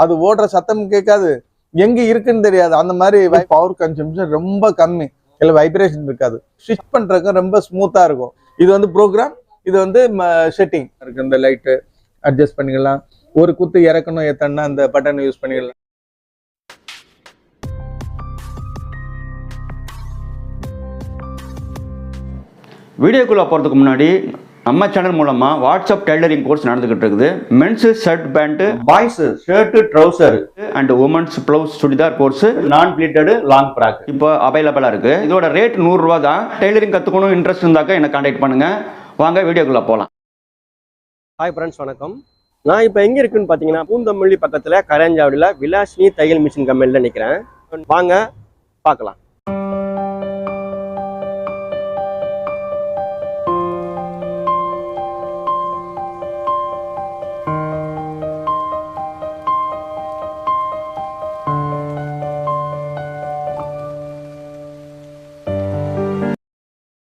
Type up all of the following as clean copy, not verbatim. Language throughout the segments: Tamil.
அது ஓடுற சத்தம் கேட்காது, எங்க இருக்குன்னு தெரியாது. அந்த மாதிரி பவர் கன்சம்ஷன் ரொம்ப கம்மி, இல்லை வைப்ரேஷன் இருக்காது. ஸ்விட்ச் பண்றதுக்கு ரொம்ப ஸ்மூத்தா இருக்கும். இது வந்து ப்ரோக்ராம், இது வந்து செட்டிங் இருக்கு. இந்த லைட்டு அட்ஜஸ்ட் பண்ணிக்கலாம். ஒரு குத்து இறக்கணும் ஏத்தனா அந்த பட்டன் யூஸ் பண்ணிக்கலாம். வீடியோக்குள்ளே போகிறதுக்கு முன்னாடி நம்ம சேனல் மூலமாக வாட்ஸ்அப் டெய்லரிங் கோர்ஸ் நடந்துகிட்டு இருக்குது. Men's shirt pant, boys shirt trouser and women's blouse churidar course, நான் ப்ளீட்டடு லாங் ஃப்ராக் இப்போ அவைலபிளாக இருக்குது. இதோட ரேட் 100 ரூபா தான். டெய்லரிங் கற்றுக்கணும் இன்ட்ரெஸ்ட் இருந்தாக்க என்னை கான்டாக்ட் பண்ணுங்கள். வாங்க வீடியோக்குள்ளே போகலாம். ஹாய் ஃப்ரெண்ட்ஸ், வணக்கம். நான் இப்போ எங்கே இருக்குன்னு பார்த்தீங்கன்னா பூந்தமல்லி பக்கத்தில் கரஞ்சாவடியில் விலாசினி தையல் மிஷின் கம்பெனியில் நிற்கிறேன். வாங்க பார்க்கலாம்.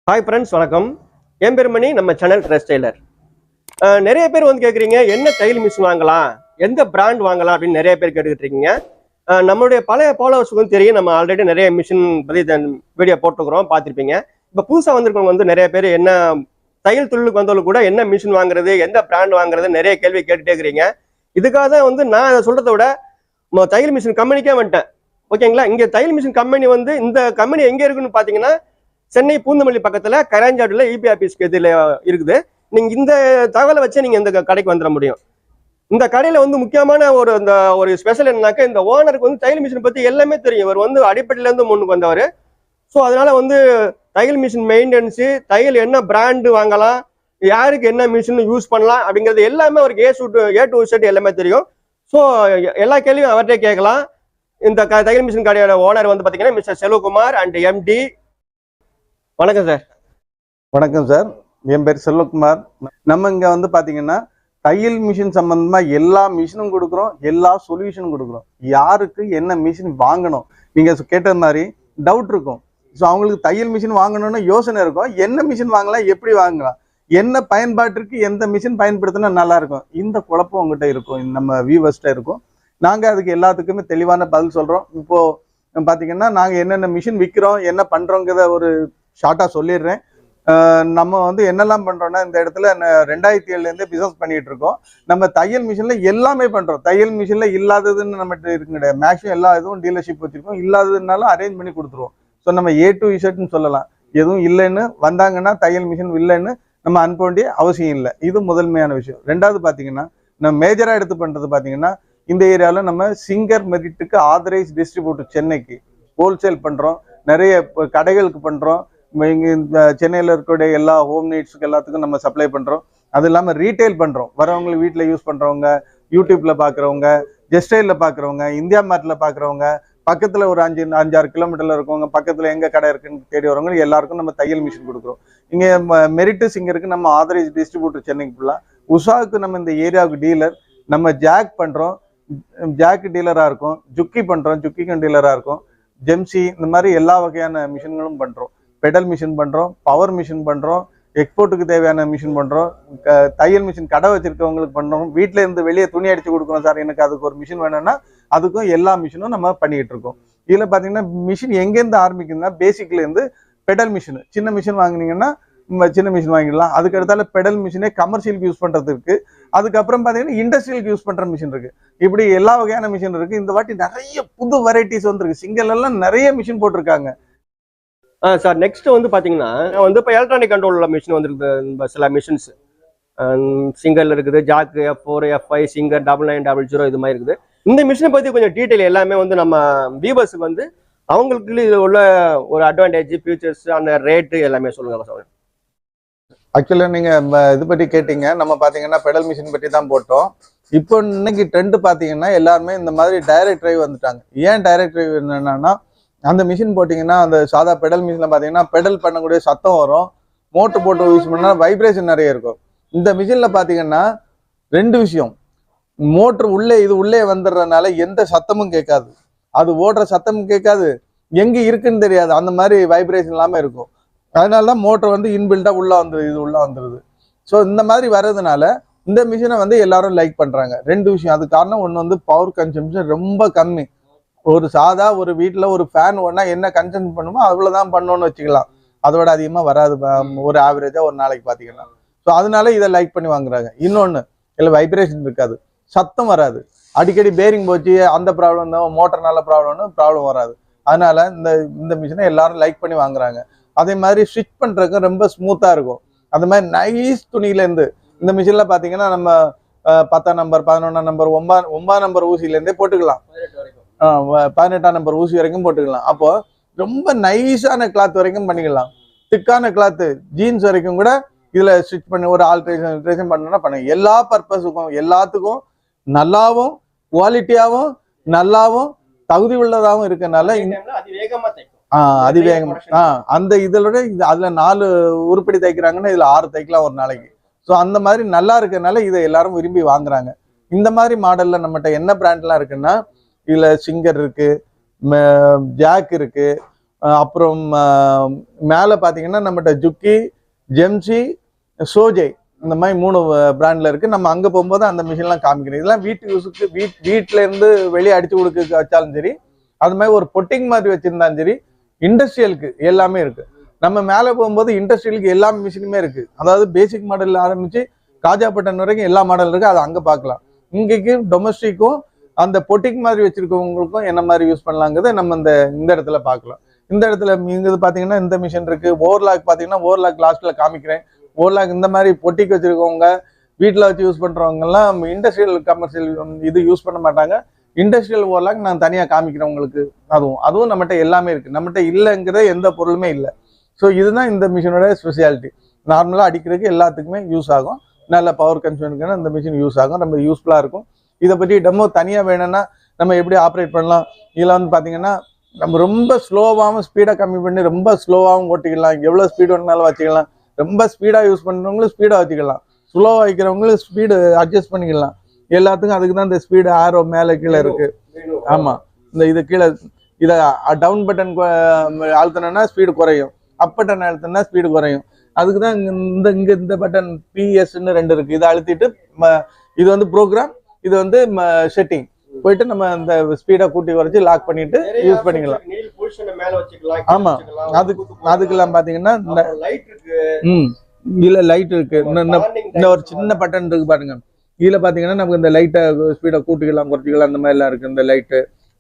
ஹாய் ஃப்ரெண்ட்ஸ், வணக்கம். என் பேர் மணி, நம்ம சேனல் ட்ரெஸ் டெய்லர். நிறைய பேர் வந்து கேட்குறீங்க என்ன தையல் மிஷின் வாங்கலாம், எந்த பிராண்ட் வாங்கலாம் அப்படின்னு நிறைய பேர் கேட்டுக்கிட்டு இருக்கீங்க. நம்மளுடைய பழைய ஃபாலோவர்ஸுக்கு வந்து தெரியும், நம்ம ஆல்ரெடி நிறைய மிஷின் பற்றி வீடியோ போட்டுக்கிறோம், பார்த்துருப்பீங்க. இப்போ புதுசாக வந்திருக்கவங்க வந்து நிறைய பேர் என்ன தையல் தொழிலுக்கு வந்தவங்களுக்கு கூட என்ன மிஷின் வாங்குறது, எந்த பிராண்ட் வாங்குறது நிறைய கேள்வி கேட்டுட்டே இருக்கிறீங்க. இதுக்காக தான் வந்து நான் அதை சொல்கிறத விட தையல் மிஷின் கம்பெனிக்கே வந்துட்டேன். ஓகேங்களா? இங்கே தையல் மிஷின் கம்பெனி வந்து இந்த கம்பெனி எங்கே இருக்குன்னு பார்த்தீங்கன்னா சென்னை பூந்தமல்லி பக்கத்தில் கரஞ்சாவடியில் இபி ஆஃபீஸ்க்கு இதில் இருக்குது. நீங்கள் இந்த தகவலை வச்சே நீங்கள் இந்த கடைக்கு வந்துட முடியும். இந்த கடையில் வந்து முக்கியமான ஒரு ஸ்பெஷல் என்னன்னாக்கா, இந்த ஓனருக்கு வந்து தையல் மிஷின் பற்றி எல்லாமே தெரியும். இவர் வந்து அடிப்படையிலேருந்து முன்னுக்கு வந்தவர். ஸோ அதனால வந்து தையல் மிஷின் மெயின்டெனன்ஸு, தையல் என்ன பிராண்டு வாங்கலாம், யாருக்கு என்ன மிஷின் யூஸ் பண்ணலாம் அப்படிங்கிறது எல்லாமே அவருக்கு ஏ டு செட் எல்லாமே தெரியும். ஸோ எல்லா கேள்வியும் அவர்கிட்டே கேட்கலாம். இந்த தையல் மிஷின் கடையோட ஓனர் வந்து பார்த்தீங்கன்னா மிஸ்டர் செல்வகுமார் அண்ட் எம்டி. வணக்கம் சார். வணக்கம் சார், என் பேர் செல்வகுமார். நம்ம இங்கே வந்து பார்த்தீங்கன்னா தையல் மிஷின் சம்பந்தமாக எல்லா மிஷினும் கொடுக்குறோம், எல்லா சொல்யூஷனும் கொடுக்குறோம். யாருக்கு என்ன மிஷின் வாங்கணும், நீங்கள் கேட்ட மாதிரி டவுட் இருக்கும். ஸோ அவங்களுக்கு தையல் மிஷின் வாங்கணும்னு யோசனை இருக்கும். என்ன மிஷின் வாங்கலாம், எப்படி வாங்கலாம், என்ன பயன்பாட்டிற்கு எந்த மிஷின் பயன்படுத்தினா நல்லா இருக்கும், இந்த குழப்பம் உங்ககிட்ட இருக்கும், நம்ம வியூவர்ஸ்ட்ட இருக்கும். நாங்கள் அதுக்கு எல்லாத்துக்குமே தெளிவான பதில் சொல்கிறோம். இப்போது பார்த்தீங்கன்னா நாங்கள் என்னென்ன மிஷின் விற்கிறோம், என்ன பண்ணுறோங்கிறத ஒரு ஷார்ட்டாக சொல்லிடுறேன். நம்ம வந்து என்னெல்லாம் பண்ணுறோன்னா, இந்த இடத்துல 2007 பிஸ்னஸ் பண்ணிகிட்டு இருக்கோம். நம்ம தையல் மிஷினில் எல்லாமே பண்ணுறோம். தையல் மிஷினில் இல்லாததுன்னு நம்மகிட்ட இருக்கு கிடையாது. மேக்ஸிமம் எல்லா இதுவும் டீலர்ஷிப் வச்சுருக்கோம். இல்லாததுனாலும் அரேஞ்ச் பண்ணி கொடுத்துருவோம். ஸோ நம்ம A to Z சொல்லலாம். எதுவும் இல்லைன்னு வந்தாங்கன்னா தையல் மிஷின் இல்லைன்னு நம்ம அனுப்ப வேண்டிய அவசியம் இல்லை. இது முதன்மையான விஷயம். ரெண்டாவது பார்த்தீங்கன்னா, நம்ம மேஜராக எடுத்து பண்ணுறது பார்த்தீங்கன்னா, இந்த ஏரியாவில் நம்ம சிங்கர் மெரிட்டுக்கு ஆதரைஸ் டிஸ்ட்ரிபியூட்டர் சென்னைக்கு ஹோல்சேல் பண்ணுறோம். நிறைய கடைகளுக்கு பண்ணுறோம். இங்கே இந்த சென்னையில் இருக்கக்கூடிய எல்லா ஹோம் நீட்ஸுக்கு எல்லாத்துக்கும் நம்ம சப்ளை பண்ணுறோம். அது இல்லாமல் ரீட்டைல் பண்ணுறோம். வரவங்களுக்கு வீட்டில் யூஸ் பண்ணுறவங்க, யூடியூப்பில் பார்க்குறவங்க, ஜெஸ்டைலில் பார்க்குறவங்க, இந்தியா மார்ட்டில் பார்க்குறவங்க, பக்கத்தில் ஒரு 5-6 கிலோமீட்டரில் இருக்கவங்க, பக்கத்தில் எங்கே கடை இருக்குன்னு தேடி வரவங்க எல்லாருக்கும் நம்ம தையல் மிஷின் கொடுக்குறோம். இங்கே மெரிட்டு சிங்கருக்கு நம்ம ஆதரைஸ் டிஸ்ட்ரிபியூட்டர் சென்னைக்கு ஃபுல்லாக. உஷாவுக்கு நம்ம இந்த ஏரியாவுக்கு டீலர். நம்ம ஜாக் பண்ணுறோம், ஜாக் டீலராக இருக்கும். ஜுக்கி பண்ணுறோம், ஜுக்கிக்கும் டீலராக இருக்கும். ஜெம்சி, இந்த மாதிரி எல்லா வகையான மிஷின்களும் பண்ணுறோம். பெடல் மிஷின் பண்ணுறோம், பவர் மிஷின் பண்ணுறோம், எக்ஸ்போர்ட்டுக்கு தேவையான மிஷின் பண்ணுறோம், தையல் மிஷின் கடை வச்சிருக்கவங்களுக்கு பண்ணுறோம். வீட்டில் இருந்து வெளியே துணி அடித்து கொடுக்குறோம். சார் எனக்கு அதுக்கு ஒரு மிஷின் வேணும்னா அதுக்கும் எல்லா மிஷினும் நம்ம பண்ணிக்கிட்டு இருக்கோம். இதில் பார்த்தீங்கன்னா மிஷின் எங்கேருந்து ஆரம்பிக்குதுன்னா, பேசிக்லேருந்து பெடல் மிஷின், சின்ன மிஷின் வாங்கினீங்கன்னா சின்ன மிஷின் வாங்கிடலாம். அதுக்கு அடுத்தால பெடல் மிஷினே கமர்ஷியலுக்கு யூஸ் பண்ணுறதுக்கு, அதுக்கப்புறம் பார்த்தீங்கன்னா இண்டஸ்ட்ரியலுக்கு யூஸ் பண்ணுற மிஷின் இருக்குது. இப்படி எல்லா வகையான மிஷின் இருக்குது. இந்த வாட்டி நிறைய புது வெரைட்டிஸ் வந்துருக்கு. சிங்கிள் எல்லாம் நிறைய மிஷின் போட்டிருக்காங்க. சார், நெக்ஸ்ட் வந்து பார்த்தீங்கன்னா வந்து இப்போ எலக்ட்ரானிக் கண்ட்ரோல் உள்ள மிஷின் வந்துருக்கு. சில மிஷின்ஸ் சிங்கர் இருக்குது, ஜாக்கு, F4, F5, சிங்கர் 9900 இது மாதிரி இருக்குது. இந்த மிஷினை பற்றி கொஞ்சம் டீட்டெயில் எல்லாமே வந்து நம்ம வியூவர்ஸுக்கு வந்து அவங்களுக்கு இதில் உள்ள ஒரு அட்வான்டேஜ், ஃபியூச்சர்ஸ், அந்த ரேட்டு எல்லாமே சொல்லுங்க சார். ஆக்சுவலாக நீங்கள் இது பற்றி கேட்டீங்க. நம்ம பார்த்தீங்கன்னா பெடல் மிஷின் பற்றி தான் போட்டோம். இப்போ இன்னைக்கு ட்ரெண்டு பார்த்தீங்கன்னா எல்லாருமே இந்த மாதிரி டைரக்ட் டிரைவ் வந்துட்டாங்க. ஏன் டைரக்ட் டிரைவ் என்னன்னா, அந்த மிஷின் போட்டிங்கன்னா அந்த சாதா பெடல் மிஷினில் பார்த்தீங்கன்னா பெடல் பண்ணக்கூடிய சத்தம் வரும். மோட்டர் போட்டு யூஸ் பண்ணால் வைப்ரேஷன் நிறைய இருக்கும். இந்த மிஷினில் பார்த்தீங்கன்னா 2 விஷயம். மோட்ரு உள்ளே வந்துடுறதுனால எந்த சத்தமும் கேட்காது, அது ஓடுற சத்தமும் கேட்காது, எங்கே இருக்குன்னு தெரியாது. அந்த மாதிரி வைப்ரேஷன் இல்லாமல் இருக்கும். அதனால தான் மோட்டர் வந்து இன்பில்டாக உள்ளே வந்துடுது. ஸோ இந்த மாதிரி வர்றதுனால இந்த மிஷினை வந்து எல்லாரும் லைக் பண்றாங்க. 2 விஷயம். அது காரணம் ஒன்று வந்து பவர் கன்சம்ஷன் ரொம்ப கம்மி. ஒரு சாதா ஒரு வீட்டில் ஒரு ஃபேன் ஓடனா என்ன கன்சம்ஷன் பண்ணுமோ அவ்வளோதான் பண்ணோன்னு வச்சுக்கலாம். அதோட அதிகமாக வராது ஒரு ஆவரேஜா ஒரு நாளைக்கு பார்த்தீங்கன்னா. ஸோ அதனால இதை லைக் பண்ணி வாங்குறாங்க. இன்னொன்று இல்லை வைப்ரேஷன் இருக்காது, சத்தம் வராது, அடிக்கடி பேரிங் போச்சு அந்த ப்ராப்ளம் தான், மோட்டர்னால ப்ராப்ளம் வராது. அதனால இந்த மிஷினை எல்லாரும் லைக் பண்ணி வாங்குறாங்க. அதே மாதிரி ஸ்விட்ச் பண்றதுக்கு ரொம்ப ஸ்மூத்தா இருக்கும். அந்த மாதிரி நைஸ் துணியிலேருந்து இந்த மிஷின்ல பார்த்தீங்கன்னா நம்ம 10ஆம் நம்பர் 11ஆம் நம்பர் 9ஆம் நம்பர் ஊசியிலேருந்தே போட்டுக்கலாம், 18ஆம் நம்பர் ஊசி வரைக்கும் போட்டுக்கலாம். அப்போ ரொம்ப நைஸான கிளாத் வரைக்கும் பண்ணிக்கலாம். திக்கான கிளாத்து ஜீன்ஸ் வரைக்கும் கூட இதுல ஸ்டிச் பண்ணி ஒரு ஆல்ட்ரேஷன் பண்ணணும்னா பண்ணுங்க. எல்லா பர்பஸுக்கும் எல்லாத்துக்கும் நல்லாவும் குவாலிட்டியாவும் நல்லாவும் தகுதி உள்ளதாகவும் இருக்கனால அதிவேகம் அந்த இதோட அதுல 4 உருப்படி தைக்கிறாங்கன்னா இதுல 6 தைக்கலாம் ஒரு நாளைக்கு. ஸோ அந்த மாதிரி நல்லா இருக்கனால இதை எல்லாரும் விரும்பி வாங்குறாங்க. இந்த மாதிரி மாடல்ல நம்மகிட்ட என்ன பிராண்ட்லாம் இருக்குன்னா இதுல சிங்கர் இருக்கு, ஜாக் இருக்கு, அப்புறம் மேல பாத்தீங்கன்னா நம்மகிட்ட ஜுக்கி, ஜெம்சி, சோஜை இந்த மாதிரி 3 பிராண்ட்ல இருக்கு. நம்ம அங்க போகும்போது அந்த மிஷின்லாம் காமிக்கிறோம். இதெல்லாம் வீட்டு யூஸுக்கு வீட்டுல இருந்து வெளியே அடிச்சு கொடுக்க வச்சாலும் சரி, அது மாதிரி ஒரு பொட்டிங் மாதிரி வச்சிருந்தாலும் சரி, இண்டஸ்ட்ரியலுக்கு எல்லாமே இருக்கு. நம்ம மேலே போகும்போது இண்டஸ்ட்ரியலுக்கு எல்லா மிஷினுமே இருக்கு. அதாவது பேசிக் மாடல்ல ஆரம்பிச்சு காஜா பட்டன் வரைக்கும் எல்லா மாடல் இருக்கு. அதை அங்க பார்க்கலாம். இங்கேக்கு டொமஸ்டிக்கும் அந்த பொட்டிக் மாதிரி வச்சிருக்கவங்களுக்கும் என்ன மாதிரி யூஸ் பண்ணலாங்கிறத நம்ம இந்த இடத்துல பார்க்கலாம். இந்த இடத்துல இங்க பாத்தீங்கன்னா இந்த மிஷின் இருக்கு. ஓவர்லாக் பாத்தீங்கன்னா ஓவர்லாக் லாஸ்ட்ல காமிக்கிறேன். ஓவர்லாக் இந்த மாதிரி பொட்டிக்கு வச்சிருக்கவங்க வீட்டில் வச்சு யூஸ் பண்றவங்க எல்லாம் இண்டஸ்ட்ரியல் கமர்ஷியல் இது யூஸ் பண்ண மாட்டாங்க. இண்டஸ்ட்ரியல் ஓவர்லாக் நான் தனியா காமிக்கிறேன் உங்களுக்கு. அதுவும் நம்மகிட்ட எல்லாமே இருக்கு. நம்மகிட்ட இல்லைங்கிற எந்த பொருளுமே இல்லை. ஸோ இதுதான் இந்த மிஷினோட ஸ்பெஷாலிட்டி. நார்மலாக அடிக்கிறதுக்கு எல்லாத்துக்குமே யூஸ் ஆகும். நல்ல பவர் கன்சம்ஷனுக்கு இந்த மிஷின் யூஸ் ஆகும். ரொம்ப யூஸ்ஃபுல்லாக இருக்கும். இதை பற்றி டெமோ தனியாக வேணும்னா நம்ம எப்படி ஆப்ரேட் பண்ணலாம். இதில் வந்து பார்த்தீங்கன்னா நம்ம ரொம்ப ஸ்லோவாகவும் ஸ்பீடாக கம்மி பண்ணி ரொம்ப ஸ்லோவாகவும் ஓட்டிக்கலாம். எவ்வளோ ஸ்பீடு வேணுனாலும் வச்சுக்கலாம். ரொம்ப ஸ்பீடாக யூஸ் பண்ணுறவங்களும் ஸ்பீடாக வச்சுக்கலாம். ஸ்லோவாக வைக்கிறவங்களும் ஸ்பீடு அட்ஜஸ்ட் பண்ணிக்கலாம். எல்லாத்துக்கும் அதுக்கு தான் இந்த ஸ்பீடு ஆரோ மேலே கீழே இருக்கு. ஆமாம், இது கீழே இதை டவுன் பட்டன் அழுத்தினா ஸ்பீடு குறையும், அப் பட்டன் அழுத்தினா ஸ்பீடு குறையும். அதுக்கு தான் இந்த பட்டன் பிஎஸ்ன்னு 2 இருக்கு. இதை அழுத்திட்டு இது வந்து ப்ரோக்ராம், இது வந்து செட்டிங் போயிட்டு நம்ம இந்த ஸ்பீடை கூட்டி குறைச்சி லாக் பண்ணிட்டு யூஸ் பண்ணிக்கலாம். ஆமா, அதுக்கெல்லாம் பாத்தீங்கன்னா இதுல லைட் இருக்கு. இன்னும் ஒரு சின்ன பட்டன் இருக்கு பாருங்க. இதுல பாத்தீங்கன்னா நமக்கு இந்த லைட்டை ஸ்பீடை கூட்டிக்கலாம் குறைச்சிக்கலாம். அந்த மாதிரி எல்லாம் இருக்கு. இந்த லைட்டு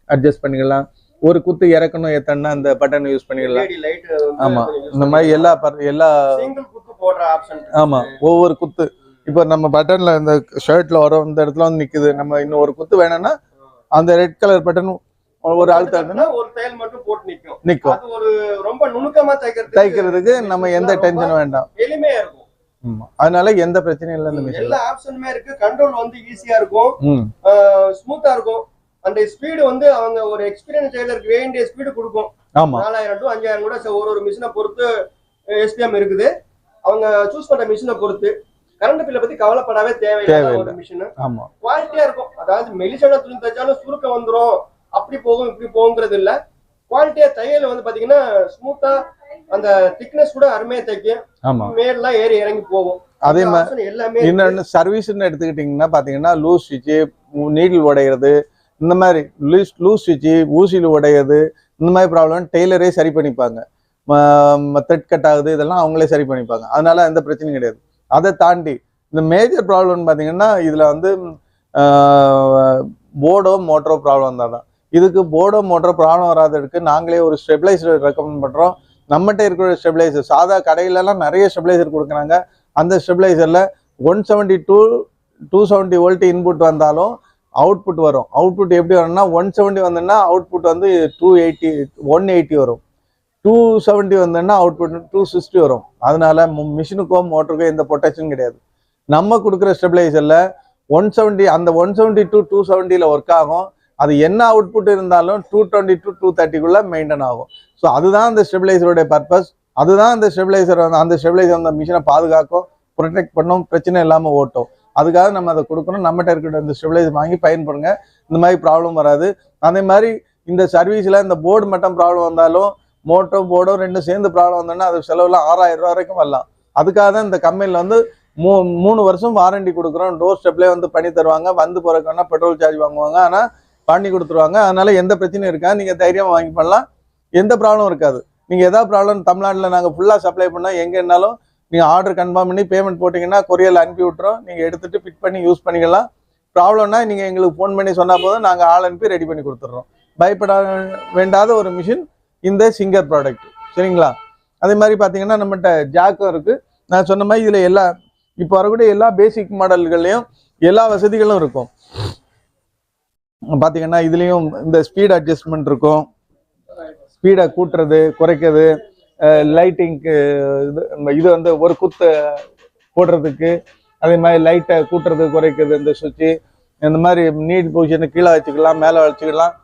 அட்ஜஸ்ட் பண்ணிக்கலாம். ஒரு குத்து இறக்கணும் ஏத்தனா அந்த பட்டன் யூஸ் பண்ணிக்கலாம். ஆமா, இந்த மாதிரி எல்லா ஆமா ஒவ்வொரு குத்து இப்போ நம்ம பட்டன்ல இந்த ஷர்ட்ல வரும் இந்த இடத்துல வந்து நிக்குது. நம்ம இன்னும் ஒரு குத்து வேணும்னா அந்த ரெட் கலர் பட்டன் ஒரு அழுத்தம்னா ஒரு தையல் மட்டும் போட்டு நிக்கும். அது ஒரு ரொம்ப நுணுக்கமா தைக்கிறதுக்கு நம்ம எந்த டென்ஷன் வேண்டாம், எளிமையா இருக்கும். அதனால எந்த பிரச்சனையும் இல்லை. இந்த மிஷின் எல்லா ஆப்ஷனுமே இருக்கு. கண்ட்ரோல் வந்து ஈஸியா இருக்கும், ஸ்மூத்தா இருக்கும். அந்த ஸ்பீடு வந்து அவங்க ஒரு எக்ஸ்பீரியன்ஸ் டெய்லருக்கு வேண்டிய ஸ்பீடு கொடுக்கும். 4000 to 5000 கூட ஒரு மிஷினை பொறுத்து எஸ்பிஎம் இருக்குது. அவங்க சூஸ் பண்ற மிஷினை பொறுத்து. கரண்ட் பில்லை பத்தி கவலைப்படவே தேவையில்லை. ஒரு மிஷின் குவாலிட்டியா இருக்கும். அதாவது மெலிசான துணி தைச்சாலும் சுருக்கம் வந்துடும், அப்படி போகும் இப்படி போகுங்கிறது இல்ல. குவாலிட்டியா தையல வந்து பாத்தீங்கன்னா ஸ்மூத்தா அந்த திக்னஸ் கூட அருமையா தைக்கும். மேலாம் ஏறி இறங்கி போகும். அதே மாதிரி எல்லாமே இன்னொன்னு சர்வீஸ்ன்னு எடுத்துக்கிட்டீங்கன்னா பாத்தீங்கன்னா லூஸ் ஸ்விட்ச், நீடில் உடையிறது, இந்த மாதிரி லூஸ் ஸ்விட்ச், ஊசியில் உடையிறது, இந்த மாதிரி ப்ராப்ளம் டெய்லரே சரி பண்ணிப்பாங்க. த்ரெட் கட் ஆகுது, இதெல்லாம் அவங்களே சரி பண்ணிப்பாங்க. அதனால எந்த பிரச்சனையும் கிடையாது. அதை தாண்டி இந்த மேஜர் ப்ராப்ளம்னு பார்த்தீங்கன்னா இதில் வந்து போர்டோ மோட்டரோ ப்ராப்ளம் தான். இதுக்கு போர்டோ மோட்டரோ ப்ராப்ளம் வராததுக்கு நாங்களே ஒரு ஸ்டெபிளைசர் ரெக்கமெண்ட் பண்ணுறோம். நம்மகிட்ட இருக்கிற ஸ்டெபிளைசர் சாதா கடையிலலாம் நிறைய ஸ்டெபிளைசர் கொடுக்குறாங்க. அந்த ஸ்டெபிளைசரில் 170 to 270 வோல்ட் இன்புட் வந்தாலும் அவுட்புட் வரும். அவுட்புட் எப்படி வரும்னா 170 வந்ததுன்னா அவுட்புட் வந்து 180 வரும். 270 வந்ததுன்னா அவுட்புட் 260 வரும். அதனால மிஷினுக்கோ மோட்டருக்கோ எந்த ப்ரொடெக்ஷன் கிடையாது. நம்ம கொடுக்குற ஸ்டெபிளைசர்ல 170 அந்த 170 to 270 ஒர்க் ஆகும். அது என்ன அவுட்புட் இருந்தாலும் 220 to 230 மெயின்டைன் ஆகும். ஸோ அதுதான் அந்த ஸ்டெபிளைசருடைய பர்பஸ். அதுதான் அந்த ஸ்டெபிளைசர் அந்த மிஷினை பாதுகாக்கும், ப்ரொடெக்ட் பண்ணும், பிரச்சனை இல்லாமல் ஓட்டும். அதுக்காக நம்ம அதை கொடுக்கணும். நம்மகிட்ட இருக்கிற இந்த ஸ்டெபிளைசர் வாங்கி பயன்படுங்க. இந்த மாதிரி ப்ராப்ளம் வராது. அதே மாதிரி இந்த சர்வீஸில் இந்த போர்டு மட்டும் ப்ராப்ளம் வந்தாலும் மோட்டோ போர்டோ 2 சேர்ந்து ப்ராப்ளம் வந்தோன்னா அது செலவுலாம் 6000 ரூபா வரைக்கும் வரலாம். அதுக்காக தான் இந்த கம்பெனியில் வந்து 3 வருஷம் வாரண்டி கொடுக்குறோம். டோர் ஸ்டெப்லேயே வந்து பண்ணி தருவாங்க. வந்து போறதுக்கான பெட்ரோல் சார்ஜ் வாங்குவாங்க, ஆனால் பண்ணி கொடுத்துருவாங்க. அதனால எந்த பிரச்சனையும் இருக்காது. நீங்கள் தைரியமாக வாங்கி பண்ணலாம், எந்த ப்ராப்ளம் இருக்காது. நீங்கள் எதாவது ப்ராப்ளம் தமிழ்நாட்டில் நாங்கள் ஃபுல்லாக சப்ளை பண்ணோம். எங்கேனாலும் நீங்கள் ஆர்டர் கன்ஃபார்ம் பண்ணி பேமெண்ட் போட்டிங்கன்னா கொரியரில் அனுப்பி விட்டுறோம். நீங்கள் எடுத்துகிட்டு ஃபிட் பண்ணி யூஸ் பண்ணிக்கலாம். ப்ராப்ளம்னா நீங்கள் எங்களுக்கு ஃபோன் பண்ணி சொன்னால் போதும், நாங்கள் ஆள் அனுப்பி ரெடி பண்ணி கொடுத்துட்றோம். பயப்பட வேண்டாத ஒரு மிஷின் இந்த சிங்கர் ப்ராடக்ட். சரிங்களா? அதே மாதிரி பார்த்தீங்கன்னா நம்மகிட்ட ஜாக்கும் இருக்குது. நான் சொன்ன மாதிரி இதில் எல்லா இப்போ வரக்கூடிய எல்லா பேசிக் மாடல்கள்லையும் எல்லா வசதிகளும் இருக்கும். பார்த்தீங்கன்னா இதுலேயும் இந்த ஸ்பீட் அட்ஜஸ்ட்மெண்ட் இருக்கும். ஸ்பீடை கூட்டுறது குறைக்கிறது, லைட்டிங்க்கு இது வந்து ஒரு குத்து போடுறதுக்கு, அதே மாதிரி லைட்டை கூட்டுறது குறைக்கிறது, இந்த சுவிட்சு இந்த மாதிரி நீட் பொசிஷனை கீழே வச்சுக்கலாம், மேலே வச்சுக்கலாம்.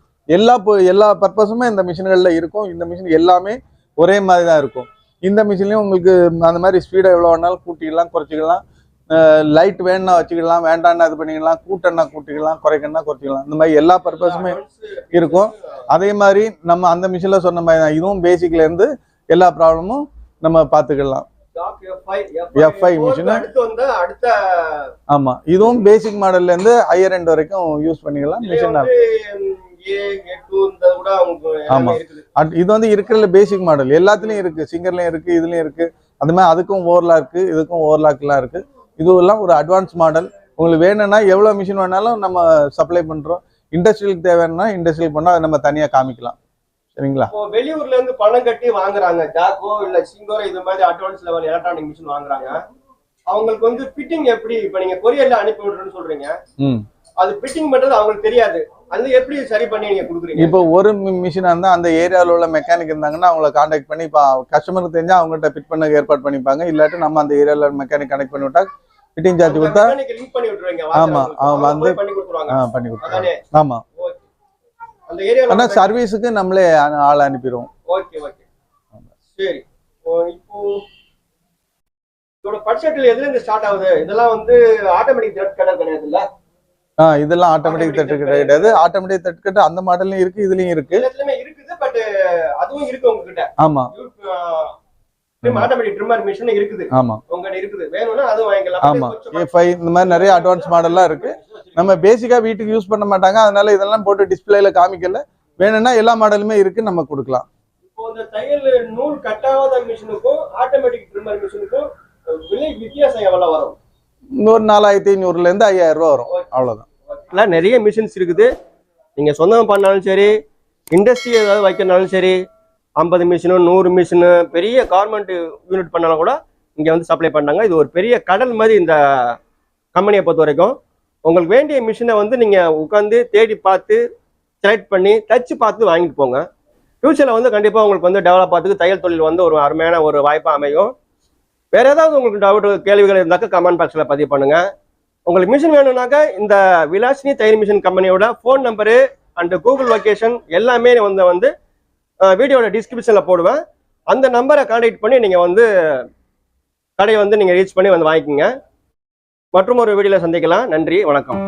எல்லா பர்பஸுமே இந்த மிஷின்களில் இருக்கும். இந்த மிஷின் எல்லாமே ஒரே மாதிரி தான் இருக்கும். இந்த மிஷின்லையும் உங்களுக்கு அந்த மாதிரி ஸ்பீடை எவ்வளோ வேணாலும் கூட்டிக்கலாம், குறைச்சிக்கலாம். லைட் வேணுன்னா வச்சுக்கலாம், வேண்டான்னா இது பண்ணிக்கலாம், கூட்டன்னா கூட்டிக்கலாம், குறைக்கணும்னா குறைச்சிக்கலாம். இந்த மாதிரி எல்லா பர்பஸுமே இருக்கும். அதே மாதிரி நம்ம அந்த மிஷினில் சொன்ன மாதிரி தான் இதுவும் பேசிக்லேருந்து எல்லா ப்ராப்ளமும் நம்ம பார்த்துக்கலாம். F5 machine. ஆமாம், இதுவும் பேசிக் மாடல்லேருந்து ஹையர் எண்ட் வரைக்கும் யூஸ் பண்ணிக்கலாம். மிஷின் ஆமா, இது வந்து இருக்கிறதுல பேசிக் மாடல் எல்லாத்துலயும் இருக்கு. சிங்கர்லயும் இருக்கு, இதுலயும் இருக்கு. அது மாதிரி அதுக்கும் ஓவர்லாக், இதுக்கும் ஓவர்லாக்லாம் இருக்கு. இதுவெல்லாம் ஒரு அட்வான்ஸ் மாடல். உங்களுக்கு வேணும்னா எவ்வளவு மிஷின் வேணாலும் நம்ம சப்ளை பண்றோம். இண்டஸ்ட்ரியலுக்கு தேவைன்னா இண்டஸ்ட்ரியல் பண்ணா அதை நம்ம தனியா காமிக்கலாம். சரிங்களா? வெளியூர்ல இருந்து பணம் கட்டி வாங்குறாங்க, ஜாக்கோ இல்ல சிங்கரோ இது மாதிரி அட்வான்ஸ் லெவல் எலக்ட்ரானிக் மிஷின் வாங்குறாங்க. அவங்களுக்கு வந்து ஃபிட்டிங் எப்படி, இப்ப நீங்க கொரியர்ல அனுப்பி விடுறேன்னு சொல்றீங்க, அது ஃபிட்டிங் பண்றது அவங்களுக்கு தெரியாது, அது எப்படி சரி பண்ணி நீங்க கொடுக்குறீங்க? இப்போ ஒரு மிஷினா இருந்தா அந்த ஏரியாவில் உள்ள மெக்கானிக் இருந்தாங்கன்னா அவங்கள கான்டாக்ட் பண்ணி இப்போ கஸ்டமருக்கு தெரிஞ்சா அவங்ககிட்ட ஃபிட் பண்ண ஏற்பாடு பண்ணிப்பாங்க. இல்லாட்டி நம்ம அந்த ஏரியாவில் மெக்கானிக் கனெக்ட் பண்ணி விட்டா ஃபிட்டிங் சார்ஜ் கொடுத்தா லிங்க் பண்ணி விட்டுருவீங்க. ஆமா, அவங்க வந்து பண்ணி கொடுத்துருவாங்க. பண்ணி கொடுத்துருவாங்க. ஆமா, அந்த ஏரியால ஆனா சர்வீஸுக்கு நம்மளே ஆள் அனுப்பிடுவோம். ஓகே ஓகே, சரி. இப்போ இதோட பட்ஜெட்ல எதுல இருந்து ஸ்டார்ட் ஆகுது? இதெல்லாம் வந்து ஆட்டோமேட்டிக் த்ரெட் கட்டர் கிடையாது இல்ல? இதெல்லாம் ஆட்டோமேட்டிக் த்ரெட் கிடையாது. ஆட்டோமேட்டிக் த்ரெட் கட்டர் அந்த மாடல்லையும் இருக்கு, இதுலயும் இருக்கு. எல்லாத்துலயுமே இருக்குது. பட் அதுவும் இருக்கு உங்ககிட்ட. ஆமா, ஆட்டோமேட்டிக் ட்ரிம்மர் மிஷின் இருக்குது. ஆமா, உங்ககிட்ட இருக்குது. வேணும்னா அதுவும் வாங்கிக்கலாம். ஆமா, A5 இந்த மாதிரி நிறைய அட்வான்ஸ் மாடல்லாம் இருக்கு. நம்ம பேசிக்கா வீட்டுக்கு யூஸ் பண்ண மாட்டாங்க, அதனால இதெல்லாம் போட்டு டிஸ்பிளேல காமிக்கல. வேணும்னா எல்லா மாடலுமே இருக்கு, நம்ம கொடுக்கலாம். இப்போ இந்த தையல் நூல் கட்டாத மிஷினுக்கும் ஆட்டோமேட்டிக் ட்ரிம்மர் மிஷினுக்கும் விலை வித்தியாசம் எவ்வளவு வரும்? ஒரு 4500 இருந்து 5000 ரூபா வரும். அவ்வளவுதான். நிறைய மிஷின்ஸ் இருக்குது. நீங்க சொந்தம் பண்ணாலும் சரி, இண்டஸ்ட்ரி ஏதாவது வைக்கனாலும் சரி, 50 மிஷினு 100 மிஷினு பெரிய கார்மெண்ட் யூனிட் பண்ணாலும் கூட இங்க வந்து சப்ளை பண்ணாங்க. இது ஒரு பெரிய கடல் மாதிரி இந்த கம்பெனியை பொறுத்த வரைக்கும். உங்களுக்கு வேண்டிய மிஷினை வந்து நீங்க உட்காந்து தேடி பார்த்து செலக்ட் பண்ணி தச்சு பார்த்து வாங்கிட்டு போங்க. ஃபியூச்சர்ல வந்து கண்டிப்பா உங்களுக்கு வந்து டெவலப் ஆகிறதுக்கு தையல் தொழில் வந்து ஒரு அருமையான ஒரு வாய்ப்பா அமையும். வேற ஏதாவது உங்களுக்கு டவுட் கேள்விகள் இருந்தாக்க கமெண்ட் பாக்ஸ்ல பதிவு பண்ணுங்க. உங்களுக்கு மிஷின் வேணும்னாக்கா இந்த விலாசினி தையல் மிஷின் கம்பெனியோட phone number and Google location எல்லாமே வந்து வீடியோட டிஸ்கிரிப்ஷன்ல போடுவேன். அந்த நம்பரை கான்டாக்ட் பண்ணி நீங்க வந்து கடையை வந்து நீங்க ரீச் பண்ணி வந்து வாங்கிக்கோங்க. மற்றும் ஒரு வீடியோல சந்திக்கலாம். நன்றி, வணக்கம்.